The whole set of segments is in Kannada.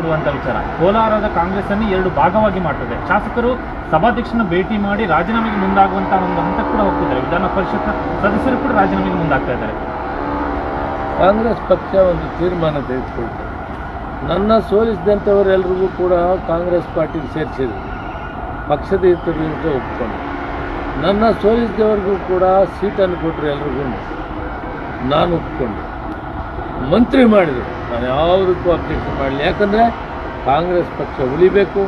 ಕೊಡುವಂಥ ವಿಚಾರ. ಕೋಲಾರದ ಕಾಂಗ್ರೆಸ್ಸನ್ನು 2 ಭಾಗವಾಗಿ ಮಾಡ್ತದೆ. ಶಾಸಕರು ಸಭಾಧ್ಯಕ್ಷನ ಭೇಟಿ ಮಾಡಿ ರಾಜೀನಾಮೆಗೆ ಮುಂದಾಗುವಂಥ ಒಂದು ಹಂತ ಕೂಡ ಹೋಗ್ತಿದ್ದಾರೆ. ವಿಧಾನ ಪರಿಷತ್ ಸದಸ್ಯರು ಕೂಡ ರಾಜೀನಾಮೆಗೆ ಮುಂದಾಗ್ತಾ ಇದ್ದಾರೆ. ಕಾಂಗ್ರೆಸ್ ಪಕ್ಷ ಒಂದು ತೀರ್ಮಾನ ತೆಗೆದುಕೊಳ್ತಾರೆ. ನನ್ನ ಸೋಲಿಸಿದಂಥವರೆಲ್ಲರಿಗೂ ಕೂಡ ಕಾಂಗ್ರೆಸ್ ಪಾರ್ಟಿಗೆ ಸೇರಿಸಿದ್ರು, ಪಕ್ಷದ ಹಿತದಿಂದ ಒಪ್ಕೊಂಡು. ನನ್ನ ಸೋಲಿಸಿದವ್ರಿಗೂ ಕೂಡ ಸೀಟನ್ನು ಕೊಟ್ಟರು, ಎಲ್ರಿಗೂ ನಾನು ಒಪ್ಕೊಂಡು ಮಂತ್ರಿ ಮಾಡಿದರು. ನಾನು ಯಾವುದಕ್ಕೂ ಅಬ್ಜೆಕ್ಷನ್ ಮಾಡಲಿ, ಯಾಕಂದರೆ ಕಾಂಗ್ರೆಸ್ ಪಕ್ಷ ಉಳಿಬೇಕು.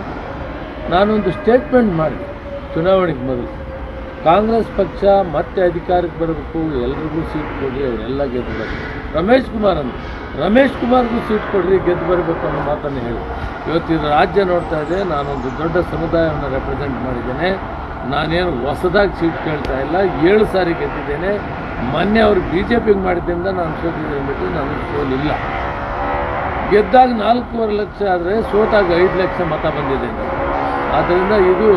ನಾನೊಂದು ಸ್ಟೇಟ್ಮೆಂಟ್ ಮಾಡಿದೆ ಚುನಾವಣೆಗೆ ಮೊದಲು, ಕಾಂಗ್ರೆಸ್ ಪಕ್ಷ ಮತ್ತೆ ಅಧಿಕಾರಕ್ಕೆ ಬರಬೇಕು, ಎಲ್ರಿಗೂ ಸೀಟ್ ಕೊಡಿ, ಅವರೆಲ್ಲ ಗೆದ್ದು ಬರಬೇಕು. ರಮೇಶ್ ಕುಮಾರ್ಗೂ ಸೀಟ್ ಕೊಡ್ರಿ, ಗೆದ್ದು ಬರಬೇಕು ಅನ್ನೋ ಮಾತನ್ನು ಹೇಳಿ ಇವತ್ತಿನ ರಾಜ್ಯ ನೋಡ್ತಾ ಇದೆ. ನಾನೊಂದು ದೊಡ್ಡ ಸಮುದಾಯವನ್ನು ರೆಪ್ರೆಸೆಂಟ್ ಮಾಡಿದ್ದೇನೆ. ನಾನೇನು ಹೊಸದಾಗಿ ಸೀಟ್ ಕೇಳ್ತಾ ಇಲ್ಲ, 7 ಸಾರಿ ಗೆದ್ದಿದ್ದೇನೆ. ಮೊನ್ನೆ ಅವರು BJPಗೆ ಮಾಡಿದ್ದರಿಂದ ನಾನು ಸೋತಿದ್ದೆ ಅಂದ್ಬಿಟ್ಟು ನನಗೆ ಸೋಲಿಲ್ಲ. ಗೆದ್ದಾಗ 4.5 ಲಕ್ಷ ಆದರೆ ಸೋತಾಗ 5 ಲಕ್ಷ ಮತ ಬಂದಿದೆ. ಆದ್ದರಿಂದ ಇದು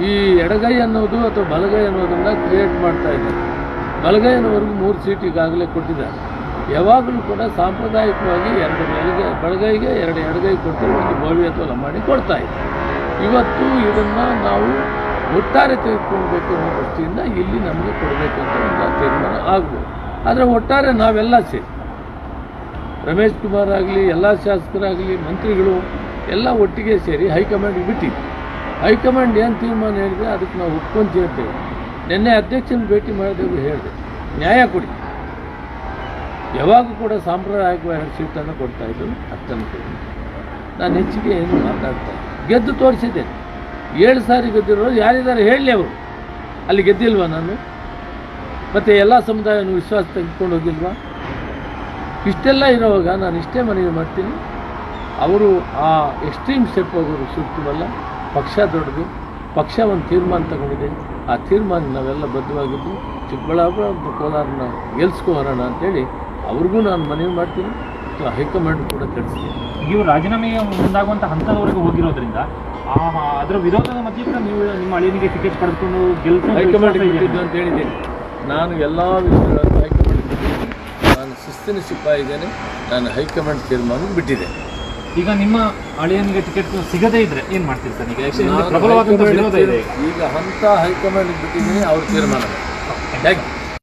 ಈ ಎಡಗೈ ಅನ್ನೋದು ಅಥವಾ ಬಲಗೈ ಅನ್ನೋದನ್ನು ಕ್ರಿಯೇಟ್ ಮಾಡ್ತಾ ಇದ್ದಾರೆ. ಬಲಗೈ ಅನ್ನೋವರೆಗೂ 3 ಸೀಟ್ ಈಗಾಗಲೇ ಕೊಟ್ಟಿದ್ದಾರೆ. ಯಾವಾಗಲೂ ಕೂಡ ಸಾಂಪ್ರದಾಯಿಕವಾಗಿ 2 ಬಲಗೈಗೆ 2 ಎಡಗೈ ಕೊಟ್ಟು ಒಂದು ಭವ್ಯ ಅಥವಾ ಮಾಡಿ ಕೊಡ್ತಾ ಇದ್ದಾರೆ. ಇವತ್ತು ಇದನ್ನು ನಾವು ಒಟ್ಟಾರೆ ತೆಗೆದುಕೊಳ್ಬೇಕು ಅನ್ನೋ ದೃಷ್ಟಿಯಿಂದ ಇಲ್ಲಿ ನಮಗೆ ಕೊಡಬೇಕಂತ ಒಂದು ತೀರ್ಮಾನ ಆಗ್ಬೋದು. ಆದರೆ ಒಟ್ಟಾರೆ ನಾವೆಲ್ಲ ಸೇರಿ, ರಮೇಶ್ ಕುಮಾರ್ ಆಗಲಿ, ಎಲ್ಲ ಶಾಸಕರಾಗಲಿ, ಮಂತ್ರಿಗಳು ಎಲ್ಲ ಒಟ್ಟಿಗೆ ಸೇರಿ ಹೈಕಮಾಂಡ್ಗೆ ಬಿಟ್ಟಿದ್ವಿ. ಹೈಕಮಾಂಡ್ ಏನು ತೀರ್ಮಾನ ಹೇಳಿದೆ ಅದಕ್ಕೆ ನಾವು ಒಪ್ಕೊಂತೀವಿ ಅಂತೇಳಿ ನಿನ್ನೆ ಅಧ್ಯಕ್ಷನ ಭೇಟಿ ಮಾಡಿದವರು ಹೇಳಿದೆ, ನ್ಯಾಯ ಕೊಡಿ. ಯಾವಾಗ ಕೂಡ ಸಾಂಪ್ರದಾಯಿಕವಾಗಿ 2 ಸೀಟನ್ನು ಕೊಡ್ತಾಯಿದ್ರು, ಅಷ್ಟನ್ನು ಕೊಡಿ. ನಾನು ಹೆಚ್ಚಿಗೆ ಏನು ಮಾತಾಡ್ತಾ ಗೆದ್ದು ತೋರಿಸಿದ್ದೇನೆ. 7 ಸಾರಿ ಗೆದ್ದಿರೋರು ಯಾರಿದ್ದಾರೆ ಹೇಳಲಿ, ಅವರು ಅಲ್ಲಿ ಗೆದ್ದಿಲ್ವಾ ನಾನು? ಮತ್ತು ಎಲ್ಲ ಸಮುದಾಯವನ್ನು ವಿಶ್ವಾಸ ತೆಗೆದುಕೊಂಡು ಹೋಗಿಲ್ವಾ? ಇಷ್ಟೆಲ್ಲ ಇರೋವಾಗ ನಾನು ಇಷ್ಟೇ ಮನವಿ ಮಾಡ್ತೀನಿ, ಅವರು ಆ ಎಕ್ಸ್ಟ್ರೀಮ್ ಸ್ಟೆಪ್ ಹೋಗೋರು ಸೂಕ್ತವಲ್ಲ. ಪಕ್ಷ ದೊಡ್ಡದು, ಪಕ್ಷ ಒಂದು ತೀರ್ಮಾನ ತಗೊಂಡಿದೆ. ಆ ತೀರ್ಮಾನ ನಾವೆಲ್ಲ ಬದ್ಧವಾಗಿದ್ದು ಚಿಕ್ಕಬಳ್ಳಾಪುರ ಮತ್ತು ಕೋಲಾರನ ಗೆಲ್ಸ್ಕೊಬರೋಣ ಅಂತೇಳಿ ಅವ್ರಿಗೂ ನಾನು ಮನವಿ ಮಾಡ್ತೀನಿ, ಹೈಕಮಾಂಡ್ ಕೂಡ ತಿಳಿಸ್ತೀನಿ. ಇವರು ರಾಜೀನಾಮೆಗೆ ಮುಂದಾಗುವಂಥ ಹಂತದವರೆಗೂ ಹೋಗಿರೋದ್ರಿಂದ ಅದರ ವಿರೋಧದ ಮಧ್ಯೆ ಕೂಡ ನೀವು ನಿಮ್ಮ ಅಳಿಯನಿಗೆ ಟಿಕೆಟ್ ಪಡೆದುಕೊಂಡು ಹೈಕಮಾಂಡ್ ಬಿಟ್ಟಿದ್ದು ಅಂತ ಹೇಳಿದ್ದೀನಿ. ನಾನು ಎಲ್ಲ ವಿಷಯಗಳನ್ನು ಹೈಕಮಾಂಡ್ ಬಿಟ್ಟಿದ್ದೀನಿ. ನಾನು ಶಿಸ್ತಿನ ಸಿಪಾಯಿ ಇದ್ದೇನೆ. ನಾನು ಹೈಕಮಾಂಡ್ ತೀರ್ಮಾನಕ್ಕೆ ಬಿಟ್ಟಿದ್ದೆ. ಈಗ ನಿಮ್ಮ ಅಳಿಯನಿಗೆ ಟಿಕೆಟ್ ಸಿಗದೇ ಇದ್ರೆ ಏನು ಮಾಡ್ತೀರಿ ಸರ್? ಈಗ ಪ್ರಬಲವಾದ ವಿರೋಧ ಇದೆ. ಈಗ ಹಂತ ಹೈಕಮಾಂಡ್ ಬಿಟ್ಟಿದ್ದೀನಿ, ಅವ್ರ ತೀರ್ಮಾನ.